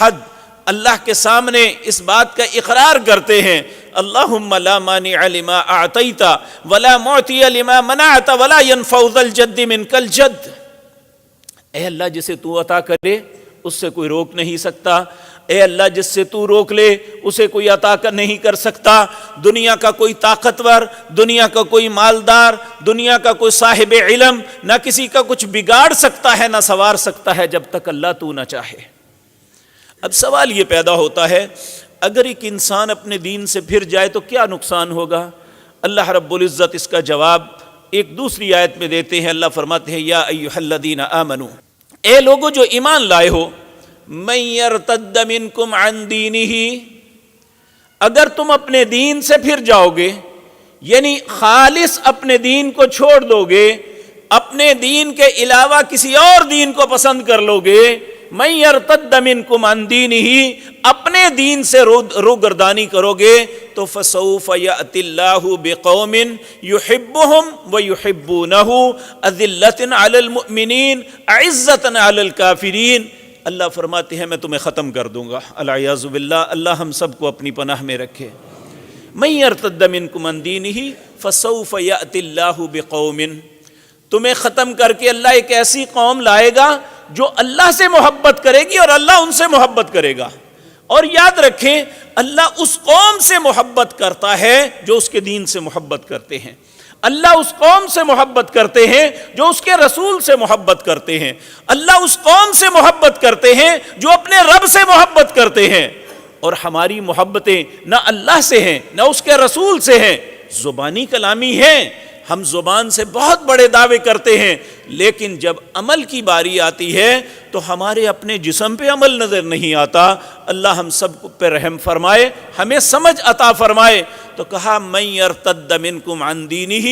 حد اللہ کے سامنے اس بات کا اقرار کرتے ہیں، اللہم لا مانع لما اعطیت ولا معطی لما منعت ولا ينفع ذا الجد منک الجد۔ اے اللہ جسے تو عطا کرے اس سے کوئی روک نہیں سکتا، اے اللہ جس سے تو روک لے اسے کوئی عطا نہیں کر سکتا۔ دنیا کا کوئی طاقتور، دنیا کا کوئی مالدار، دنیا کا کوئی صاحب علم نہ کسی کا کچھ بگاڑ سکتا ہے نہ سنوار سکتا ہے جب تک اللہ تو نہ چاہے۔ اب سوال یہ پیدا ہوتا ہے، اگر ایک انسان اپنے دین سے پھر جائے تو کیا نقصان ہوگا؟ اللہ رب العزت اس کا جواب ایک دوسری آیت میں دیتے ہیں۔ اللہ فرماتے ہیں یا ایھا الذین آمنو، اے لوگو جو ایمان لائے ہو، من یرتد منکم عن دینہ، اگر تم اپنے دین سے پھر جاؤ گے، یعنی خالص اپنے دین کو چھوڑ دو گے، اپنے دین کے علاوہ کسی اور دین کو پسند کر لو گے، من یرتد منکم عن دینہ، اپنے دین سے روگردانی کرو گے، تو فسوف یأتی اللہ بقوم یحبہم ویحبونہ اذلۃ علی المؤمنین اعزۃ علی الکافرین۔ اللہ فرماتے ہیں میں تمہیں ختم کر دوں گا، العیاذ باللہ، اللہ ہم سب کو اپنی پناہ میں رکھے۔ من یرتد منکم عن دینہ فسوف یأتی اللہ بقوم، تمہیں ختم کر کے اللہ ایک ایسی قوم لائے گا جو اللہ سے محبت کرے گی اور اللہ ان سے محبت کرے گا۔ اور یاد رکھیں اللہ اس قوم سے محبت کرتا ہے جو اس کے دین سے محبت کرتے ہیں، اللہ اس قوم سے محبت کرتے ہیں جو اس کے رسول سے محبت کرتے ہیں، اللہ اس قوم سے محبت کرتے ہیں جو اپنے رب سے محبت کرتے ہیں۔ اور ہماری محبتیں نہ اللہ سے ہیں نہ اس کے رسول سے ہیں، زبانی کلامی ہیں، ہم زبان سے بہت بڑے دعوے کرتے ہیں، لیکن جب عمل کی باری آتی ہے تو ہمارے اپنے جسم پہ عمل نظر نہیں آتا۔ اللہ ہم سب پہ رحم فرمائے، ہمیں سمجھ عطا فرمائے۔ تو کہا من یرتد منکم عن دینہ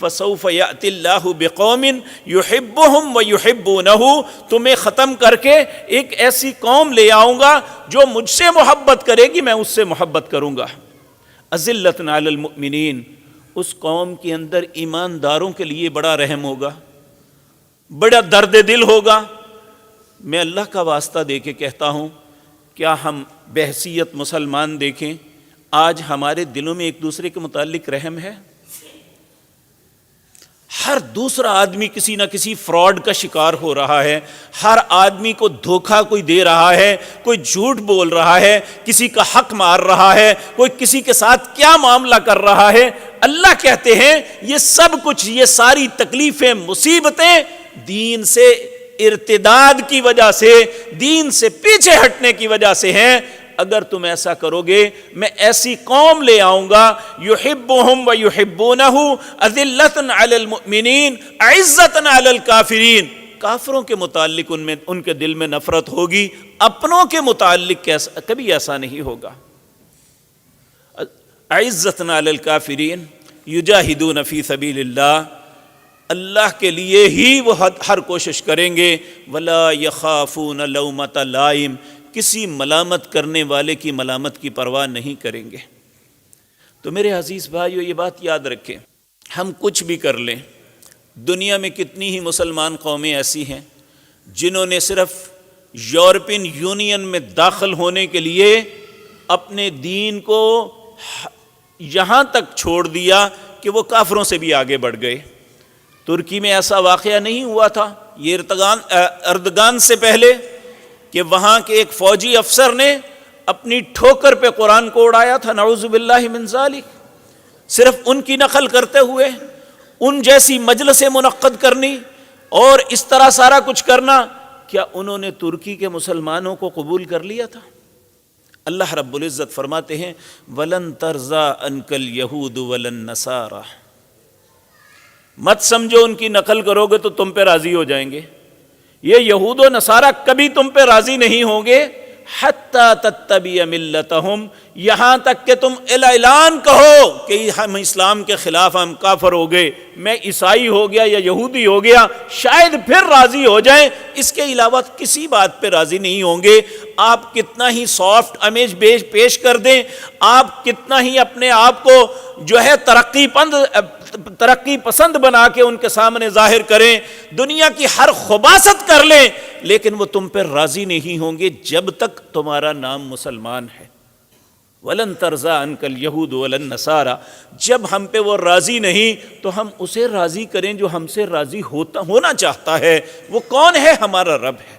فسوف یأتی اللہ بقوم یحبہم ویحبونہ، تمہیں ختم کر کے ایک ایسی قوم لے آؤں گا جو مجھ سے محبت کرے گی، میں اس سے محبت کروں گا۔ اذلۃ علی المؤمنین، اس قوم کے اندر ایمانداروں کے لیے بڑا رحم ہوگا، بڑا درد دل ہوگا۔ میں اللہ کا واسطہ دے کے کہتا ہوں، کیا ہم بحیثیت مسلمان دیکھیں آج ہمارے دلوں میں ایک دوسرے کے متعلق رحم ہے؟ ہر دوسرا آدمی کسی نہ کسی فراڈ کا شکار ہو رہا ہے، ہر آدمی کو دھوکہ کوئی دے رہا ہے، کوئی جھوٹ بول رہا ہے، کسی کا حق مار رہا ہے، کوئی کسی کے ساتھ کیا معاملہ کر رہا ہے۔ اللہ کہتے ہیں یہ سب کچھ، یہ ساری تکلیفیں، مصیبتیں دین سے ارتداد کی وجہ سے، دین سے پیچھے ہٹنے کی وجہ سے ہیں۔ اگر تم ایسا کرو گے میں ایسی قوم لے آؤں گا، یحبہم ویحبونہ اذلۃ علی المؤمنین اعزۃ علی الکافرین، کافروں کے متعلق ان کے دل میں نفرت ہوگی، اپنوں کے متعلق کبھی ایسا نہیں ہوگا۔ اعزۃ علی الکافرین یجاہدون فی سبیل اللہ، اللہ کے لیے ہی وہ ہر کوشش کریں گے۔ ولا یخافون لومۃ لائم، کسی ملامت کرنے والے کی ملامت کی پرواہ نہیں کریں گے۔ تو میرے عزیز بھائیو یہ بات یاد رکھیں، ہم کچھ بھی کر لیں، دنیا میں کتنی ہی مسلمان قومیں ایسی ہیں جنہوں نے صرف یورپین یونین میں داخل ہونے کے لیے اپنے دین کو یہاں تک چھوڑ دیا کہ وہ کافروں سے بھی آگے بڑھ گئے۔ ترکی میں ایسا واقعہ نہیں ہوا تھا یہ اردگان سے پہلے کہ وہاں کے ایک فوجی افسر نے اپنی ٹھوکر پہ قرآن کو اڑایا تھا، نعوذ باللہ من ذالک، صرف ان کی نقل کرتے ہوئے، ان جیسی مجلسیں منعقد کرنی اور اس طرح سارا کچھ کرنا۔ کیا انہوں نے ترکی کے مسلمانوں کو قبول کر لیا تھا؟ اللہ رب العزت فرماتے ہیں وَلَن تَرْضَىٰ عَنْكَ الْيَهُودُ وَلَا النَّصَارَىٰ، مت سمجھو ان کی نقل کرو گے تو تم پہ راضی ہو جائیں گے، یہ یہود و نصارہ کبھی تم پہ راضی نہیں ہوں گے، حتیٰ تتبع ملتہم، یہاں تک کہ تم اعلان کہو کہ ہم اسلام کے خلاف، ہم کافر ہو گئے، میں عیسائی ہو گیا یا یہودی ہو گیا، شاید پھر راضی ہو جائیں، اس کے علاوہ کسی بات پہ راضی نہیں ہوں گے۔ آپ کتنا ہی سافٹ امیج پیش کر دیں، آپ کتنا ہی اپنے آپ کو جو ہے ترقی پسند بنا کے ان کے سامنے ظاہر کریں، دنیا کی ہر خباثت کر لیں، لیکن وہ تم پر راضی نہیں ہوں گے جب تک تمہارا نام مسلمان ہے۔ وَلَن تَرْضَىٰ عَنْكَ الْيَهُودُ وَلَا النَّصَارَىٰ، جب ہم پہ وہ راضی نہیں تو ہم اسے راضی کریں جو ہم سے راضی ہونا چاہتا ہے۔ وہ کون ہے؟ ہمارا رب ہے۔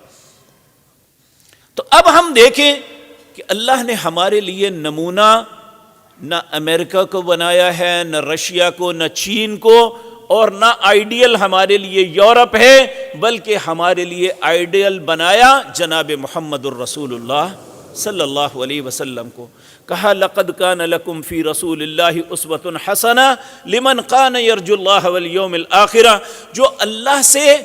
تو اب ہم دیکھیں کہ اللہ نے ہمارے لیے نمونہ نہ امریکہ کو بنایا ہے، نہ رشیا کو، نہ چین کو، اور نہ آئیڈیل ہمارے لیے یورپ ہے، بلکہ ہمارے لیے آئیڈیل بنایا جناب محمد الرسول اللہ صلی اللہ علیہ وسلم کو۔ کہا لقد کان لکم فی رسول اللہ اسوۃ حسنہ لمن کان یرجو اللہ والیوم الآخر، جو اللہ سے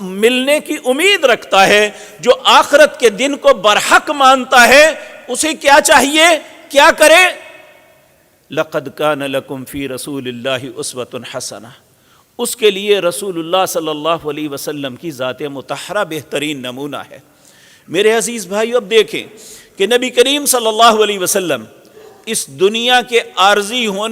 ملنے کی امید رکھتا ہے، جو آخرت کے دن کو برحق مانتا ہے، اسے کیا چاہیے، کیا کرے؟ لقد کان لکم فی رسول اللہ اسوۃ حسنہ، اس کے لیے رسول اللہ صلی اللہ علیہ وسلم کی ذات مطہرہ بہترین نمونہ ہے۔ میرے عزیز بھائیو، اب دیکھیں کہ نبی کریم صلی اللہ علیہ وسلم اس دنیا کے عارضی ہونے